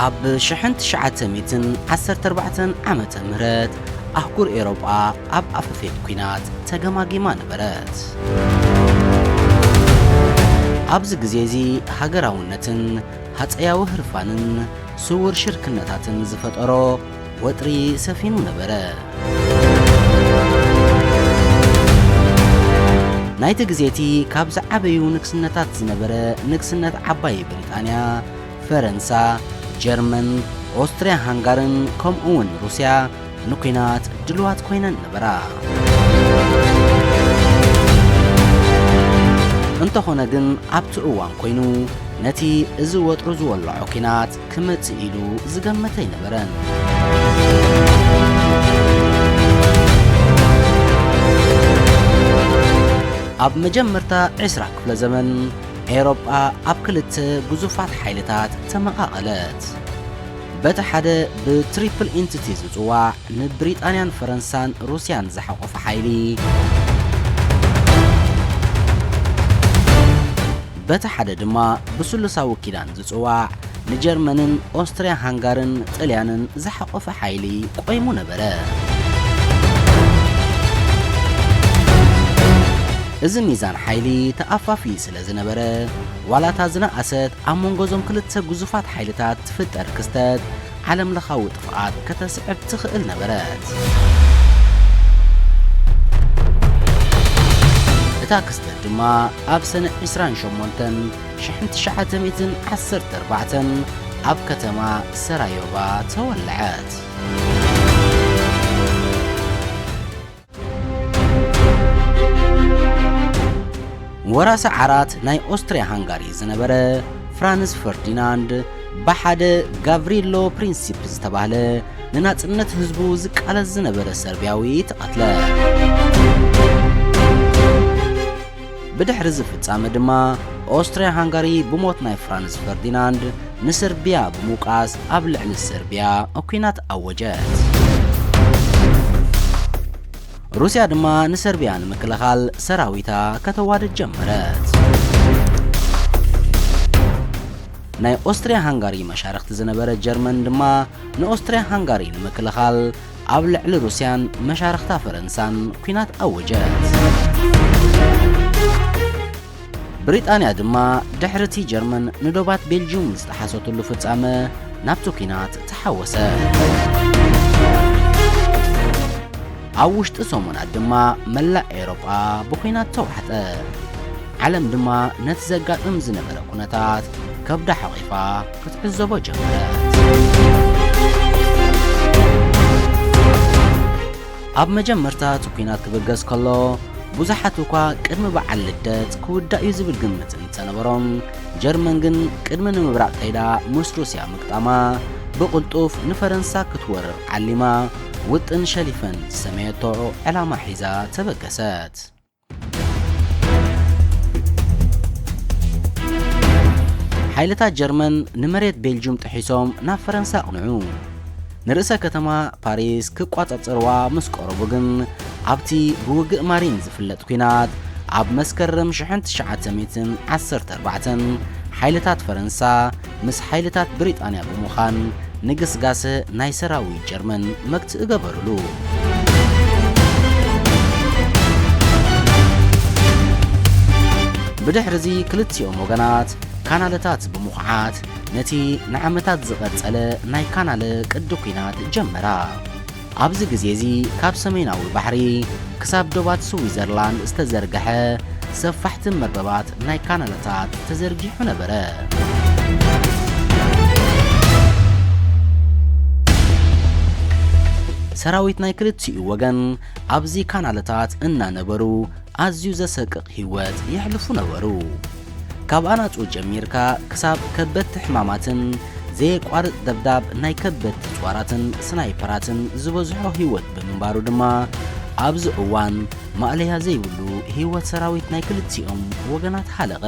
ኣብ 1914 ዓመተ ምህረት ኣህጉር ኤውሮጳ ኣብ ኣፈፌት ኩናት ተገማጊማ ነበረት። ኣብዚ ግዜ እዚ ሃገራውነትን ሃፀያዊ ህርፋንን ስውር ሽርክነታትን ዝፈጠሮ ወጥሪ ሰፊኑ ነበረ። ናይቲ ግዜቲ ካብ ዝዓበዩ ንግስነታት ዝነበረ ንግስነት ዓባይ ብሪጣንያ፣ ፈረንሳ፣ ጀርመን፣ ኦስትሪያ ሃንጋርን ከምኡውን ሩስያ ንኩናት ድልዋት ኮይነን ነበራ። እንተኾነ ግን ኣብቲ እዋን ኮይኑ ነቲ እዚ ወጥሩ ዝወልዖ ኩናት ክመጽእ ኢሉ ዝገመተ ኣይነበረን። ኣብ መጀመርታ 20 ክፍለ ዘመን ኤውሮጳ ኣብ ክልተ ግዙፋት ሓይልታት ተመቓቐለት። በቲ ሓደ ብትሪፕል ኢንቲቲ ዝጽዋዕ ንብሪጣንያን ፈረንሳን ሩስያን ዝሓቖፈ ሓይሊ፣ በቲ ሓደ ድማ ብስሉሳዊ ኪዳን ዝጽዋዕ ንጀርመንን ኦስትሪያ ሃንጋርን ጣልያንን ዝሓቖፈ ሓይሊ ቆይሙ ነበረ። እዚ ሚዛን ሓይሊ ተኣፋፊ ስለ ዝነበረ ዋላታ ዝነኣሰት ኣብ መንጎዞም ክልተ ግዙፋት ሓይልታት ትፍጠር ክስተት ዓለም ለኻዊ ጥፍኣት ከተስዕብ ትኽእል ነበረት። እታ ክስተት ድማ ኣብ ሰነ 28/1914 ኣብ ከተማ ሰራዮቫ ተወልዐት። ወራሲ ዓራት ናይ ኦስትሪያ ሃንጋሪ ዝነበረ ፍራንስ ፈርዲናንድ ብሓደ ጋቭሪሎ ፕሪንሲፕ ዝተባህለ ንናጽነት ህዝቡ ዝቃለስ ዝነበረ ሰርቢያዊ ተቐትለ። ብድሕሪ ዝፍጻመ ድማ ኦስትሪያ ሃንጋሪ ብሞት ናይ ፍራንስ ፈርዲናንድ ንሰርቢያ ብምውቃስ ኣብ ልዕሊ ሰርቢያ ኩናት ኣወጀት። ሩስያ ድማ ንሰርቢያ ንምክልኻል ሰራዊታ ከተዋድድ ጀመረት። ናይ ኦስትሪያ ሃንጋሪ መሻርክቲ ዝነበረ ጀርመን ድማ ንኦስትሪያ ሃንጋሪ ንምክልኻል ኣብ ልዕሊ ሩስያን መሻርክታ ፈረንሳን ኩናት ኣወጀት። ብሪጣንያ ድማ ድሕርቲ ጀርመን ንዶባት ቤልጅየም ዝተሓሰተሉ ፍጻመ ናብቲ ኩናት ተሓወሰት። ኣብ ውሽጢ ሰሙናት ድማ መላእ ኤውሮጳ ብኩናት ተዋሕጠ። ዓለም ድማ ነቲ ዘጋጥም ዝነበረ ኩነታት ከብዳ ሓቒፋ ክትዕዘቦ ጀመረት። ኣብ መጀመርታ እቲ ኩናት ክብገዝ ከሎ ብዙሓት እኳ ቅድሚ በዓል ልደት ክውዳእ እዩ ዝብል ግምት እንተነበሮም፣ ጀርመን ግን ቅድሚ ንምብራቕ ከይዳ ምስ ሩስያ ምቅጣማ ብቕልጡፍ ንፈረንሳ ክትወርር ዓሊማ ውጥን ሸሊፈን ሰመየቶ ዕላማ ሒዛ ተበገሰት። ሓይልታት ጀርመን ንመሬት ቤልጅየም ጥሒሶም ናብ ፈረንሳ ኣቕንዑ። ንርእሰ ከተማ ፓሪስ ክቋጻጽርዋ ምስ ቀረቡ ግን ኣብቲ ብውግእ ማሪን ዝፍለጥ ኩናት ኣብ መስከረም 1914 ሓይልታት ፈረንሳ ምስ ሓይልታት ብሪጣንያ ብምዃን ንግስጋሰ ናይ ሰራዊት ጀርመን መግትእ ገበሩሉ። ብድሕሪዚ ክልቲኦም ወገናት ካናለታት ብምኹዓት ነቲ ንዓመታት ዝቐጸለ ናይ ካናለ ቅዲ ኩናት ጀመራ። ኣብዚ ግዜ እዚ ካብ ሰሜናዊ ባሕሪ ክሳብ ዶባት ስዊዘርላንድ ዝተዘርግሐ ሰፋሕቲ መርበባት ናይ ካናለታት ተዘርጊሑ ነበረ። ሰራዊት ናይ ክልቲኡ ወገን ኣብዚ ካናለታት እናነበሩ ኣዝዩ ዘሰቅቕ ህይወት የሕልፉ ነበሩ። ካብ ኣናፁ ጀሚርካ ክሳብ ከበድቲ ሕማማትን ዘየቋርጥ ደብዳብ ናይ ከበድቲ ጽዋራትን ስናይፐራትን ዝበዝሖ ህይወት ብምንባሩ ድማ ኣብዚ እዋን ማእለያ ዘይብሉ ህይወት ሰራዊት ናይ ክልቲኦም ወገናት ሓለቐ።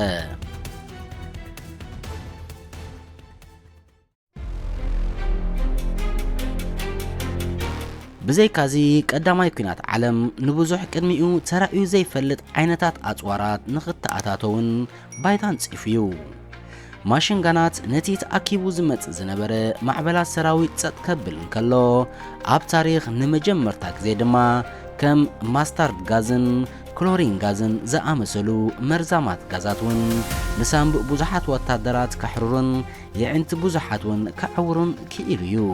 ብዘይካዚ ቀዳማይ ኩናት ዓለም ንብዙሕ ቅድሚኡ ተራእዩ ዘይፈልጥ ዓይነታት ኣጽዋራት ንኽተኣታተውን ባይታን ጽፍዩ። ማሽንጋናት ነቲ ተኣኪቡ ዝመጽእ ዝነበረ ማዕበላት ሰራዊት ጸጥ ከብል እንከሎ ኣብ ታሪኽ ንመጀመርታ ግዜ ድማ ከም ማስታርድ ጋዝን ክሎሪን ጋዝን ዝኣመሰሉ መርዛማት ጋዛት ውን ንሳምቡእ ብዙሓት ወታደራት ካሕሩርን የዕንቲ ብዙሓት ውን ካዕውሩን ክኢሉ እዩ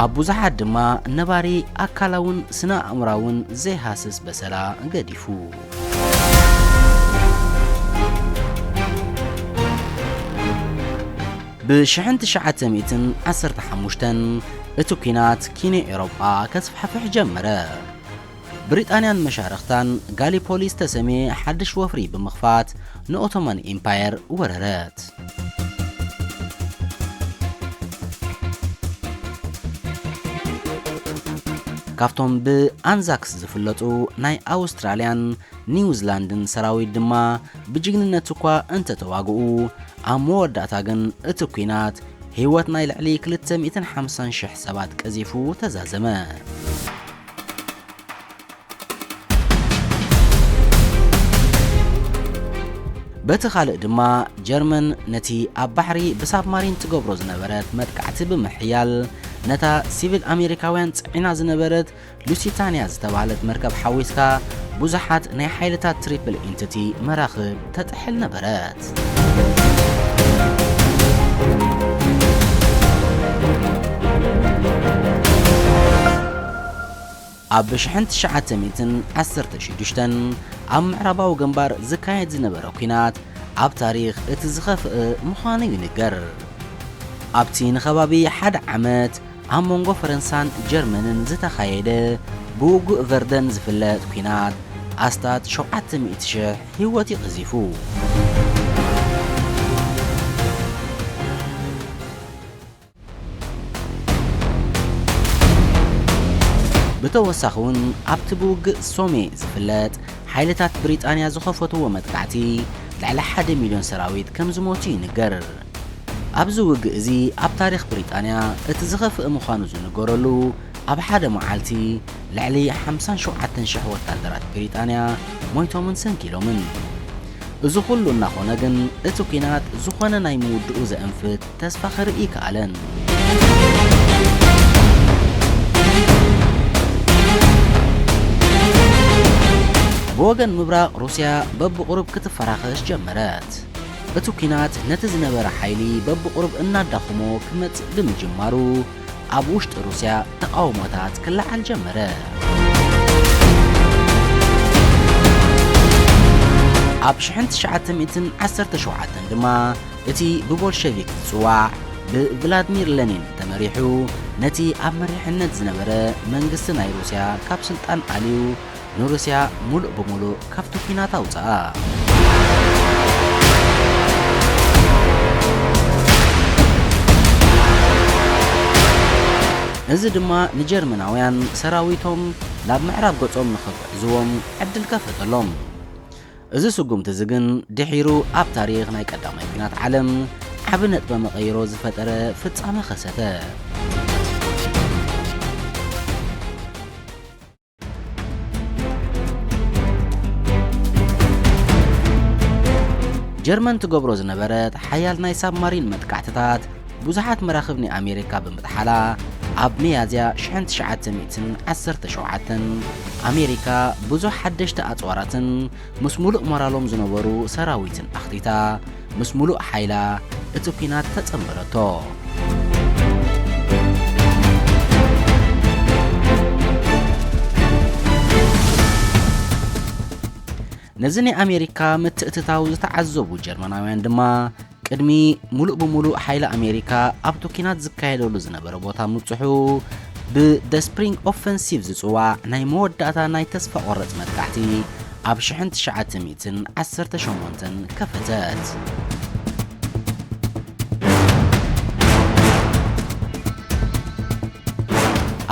ኣብ ብዙሓት ድማ ነባሪ ኣካላውን ስነ ኣእምራውን ዘይሃስስ በሰላ ገዲፉ ብ1915 እቲ ኩናት ኪነ ኤውሮጳ ከስፋሕፍሕ ጀመረ ብሪጣንያን መሻርክታን ጋሊፖሊ ዝተሰመየ ሓድሽ ወፍሪ ብምኽፋት ንኦቶማን ኢምፓየር ወረረት ካብቶም ብኣንዛክስ ዝፍለጡ ናይ ኣውስትራልያን ኒውዚላንድን ሰራዊት ድማ ብጅግንነት እኳ እንተተዋግኡ ኣብ መወዳእታ ግን እቲ ኩናት ህይወት ናይ ልዕሊ 250,000 ሰባት ቀዚፉ ተዛዘመ በቲ ካልእ ድማ ጀርመን ነቲ ኣብ ባሕሪ ብሳብማሪን ትገብሮ ዝነበረት መጥቃዕቲ ብምሕያል ነታ ሲቪል ኣሜሪካውያን ጽዒና ዝነበረት ሉሲታንያ ዝተባሃለት መርከብ ሓዊስካ ብዙሓት ናይ ሓይልታት ትሪፕል ኢንቲቲ መራኽብ ተጥሕል ነበረት ኣብ 1916 ኣብ ምዕራባዊ ግንባር ዝካየድ ዝነበረ ኩናት ኣብ ታሪኽ እቲ ዝኸፍአ ምዃኑ ይንገር ኣብቲ ንኸባቢ ሓደ ዓመት ኣብ መንጎ ፈረንሳን ጀርመንን ዝተኻየደ ብውጉእ ቨርደን ዝፍለጥ ኩናት ኣስታት 700,000 ህይወት ይቐዚፉ ብተወሳኺ እውን ኣብቲ ብውግእ ሶሜ ዝፍለጥ ሓይልታት ብሪጣንያ ዝኸፈትዎ መጥቃዕቲ ልዕሊ 1,000,000 ሰራዊት ከም ዝሞቱ ይንገር ኣብዚ ውግእ እዚ ኣብ ታሪኽ ብሪጣንያ እቲ ዝኸፍአ ምዃኑ ዝንገረሉ ኣብ ሓደ መዓልቲ ልዕሊ 57,000 ወታደራት ብሪጣንያ ሞይቶምን ሰንኪሎምን እዚ ኩሉ እናኾነ ግን እቲ ኩናት ዝኾነ ናይ ምውድኡ ዘእንፍት ተስፋ ክርኢ ይከኣለን بوغن مبراق روسيا ببقرب كتفراخش جمرات እቲ ኩናት ነቲ ዝነበረ ሓይሊ በብቁርብ እናዳኸሞ ክመጽ ብምጅማሩ ኣብ ውሽጢ ሩስያ ተቃውሞታት ክለዓል ጀመረ ኣብ 1917 ድማ እቲ ብቦልሸቪክ ዝጽዋዕ ብቭላድሚር ሌኒን ተመሪሑ ነቲ ኣብ መሪሕነት ዝነበረ መንግስቲ ናይ ሩስያ ካብ ስልጣን ዓልዩ ንሩስያ ሙሉእ ብምሉእ ካብቲ ኩናት ኣውፅኣ እዚ ድማ ንጀርመናውያን ሰራዊቶም ናብ ምዕራብ ገጾም ንኽጓዓዙዎም ዕድል ከፈተሎም እዚ ስጉምቲ እዚ ግን ድሒሩ ኣብ ታሪኽ ናይ ቀዳማይ ኩናት ዓለም ዓብ ነጥቢ መቐይሮ ዝፈጠረ ፍጻመ ኸሰተ ጀርመን ትገብሮ ዝነበረት ሓያል ናይ ሳብማሪን መጥቃዕትታት ብዙሓት መራኽብ ናይ ኣሜሪካ ብምጥሓላ ኣብ ሚያዝያ 1917 ኣሜሪካ ብዙሕ ሓደሽቲ ኣጽዋራትን ምስ ሙሉእ ሞራሎም ዝነበሩ ሰራዊትን ኣኽቲታ ምስ ሙሉእ ሓይላ እቲ ኩናት ተጸምበለቶ ነዚ ናይ ኣሜሪካ ምትእትታው ዝተዓዘቡ ጀርመናውያን ድማ ቅድሚ ሙሉእ ብምሉእ ሓይለ ኣሜሪካ ኣብቲ ኩናት ዝካየደሉ ዝነበረ ቦታ ምጽሑ ብደ ስፕሪንግ ኦፌንሲቭ ዝጽዋዕ ናይ መወዳእታ ናይ ተስፋ ቆረጽ መጥቃዕቲ ኣብ 1918 ከፈተት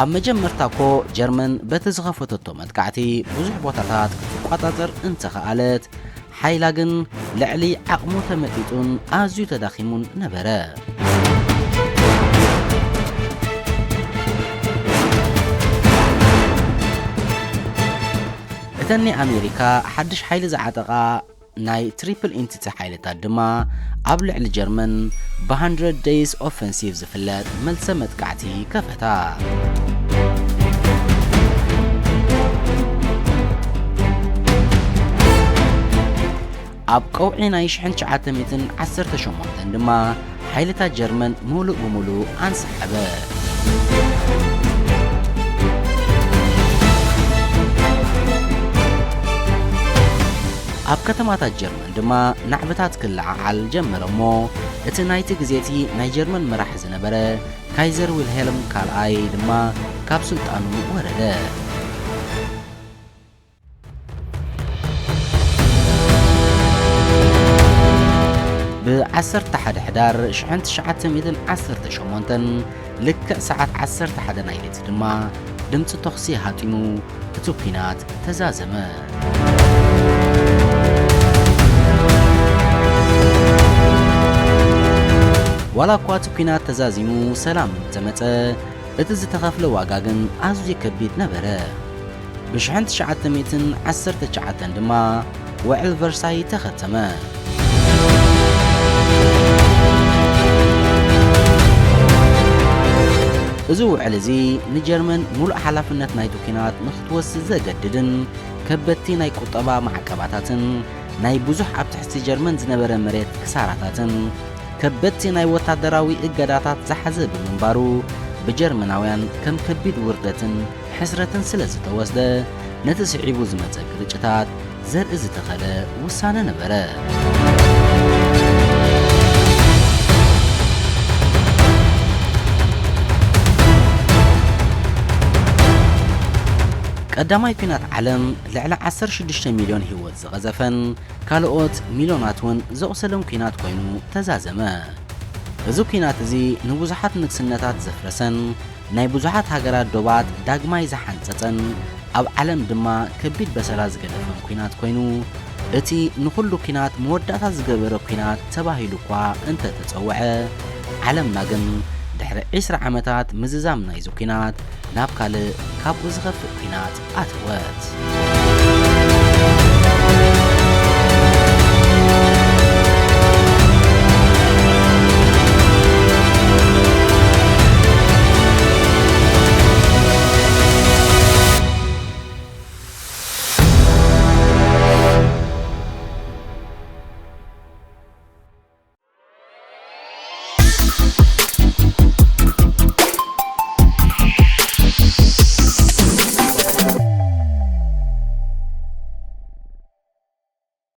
ኣብ መጀመርታ እኮ ጀርመን በቲ ዝኸፈተቶ መጥቃዕቲ ብዙሕ ቦታታት ክትቆጻጸር እንተኸኣለት ሓይላ ግን ልዕሊ ዓቕሙ ተመጢጡን ኣዝዩ ተዳኺሙን ነበረ እተን ናይ ኣሜሪካ ሓድሽ ሓይሊ ዝዓጠቓ ናይ ትሪፕል ኢንቲቲ ሓይልታት ድማ ኣብ ልዕሊ ጀርመን ብ100 days offensive ዝፍለጥ መልሰ መጥቃዕቲ ከፈታ። ኣብ ቀውዒ ናይ 1918 ድማ ሓይልታት ጀርመን ሙሉእ ብሙሉእ አንሰሓበ። ኣብ ከተማታት ጀርመን ድማ ናዕብታት ክለዓዓል ጀመረ እሞ እቲ ናይቲ ግዜቲ ናይ ጀርመን መራሒ ዝነበረ ካይዘር ዊልሄልም ካልኣይ ድማ ካብ ስልጣኑ ወረደ። ብ11 ሕዳር 1918 ልክዕ ሰዓት 11 ናይ ሌሊት ድማ ድምፂ ተኹሲ ሃጢሙ እቲ ኩናት ተዛዘመ። ዋላ እኳ እቲ ኩናት ተዛዚሙ ሰላም እንተመፀ እቲ ዝተኸፍለ ዋጋ ግን ኣዝዩ ከቢድ ነበረ። ብ1919 ድማ ውዕል ቨርሳይ ተኸተመ። እዚ ውዕል እዚ ንጀርመን ሙሉእ ሓላፍነት ናይቲ ኩናት ንኽትወስድ ዘገድድን ከበድቲ ናይ ቁጠባ ማዕቀባታትን ናይ ብዙሕ ኣብ ትሕቲ ጀርመን ዝነበረ መሬት ክሳራታትን ከበድቲ ናይ ወታደራዊ እገዳታት ዝሓዘ ብምንባሩ ብጀርመናውያን ከም ከቢድ ውርደትን ሕስረትን ስለ ዝተወስደ ነቲ ስዒቡ ዝመፀ ግርጭታት ዘርኢ ዝተኸለ ውሳነ ነበረ። ቀዳማይ ኩናት ዓለም ልዕሊ 16 ሚልዮን ህይወት ዝቐዘፈን ካልኦት ሚልዮናት እውን ዘቑሰሎም ኩናት ኮይኑ ተዛዘመ። እዚ ኩናት እዚ ንብዙሓት ንግስነታት ዘፍረሰን ናይ ብዙሓት ሃገራት ዶባት ዳግማይ ዝሓንፀፀን ኣብ ዓለም ድማ ከቢድ በሰላ ዝገደፈን ኩናት ኮይኑ እቲ ንኹሉ ኩናት መወዳእታ ዝገበረ ኩናት ተባሂሉ እኳ እንተተፀውዐ ዓለምና ግን ድሕሪ 20 ዓመታት ምዝዛም ናይዚ ኩናት ናብ ካልእ ካብኡ ዝኸፍእ ኩናት ኣትወት።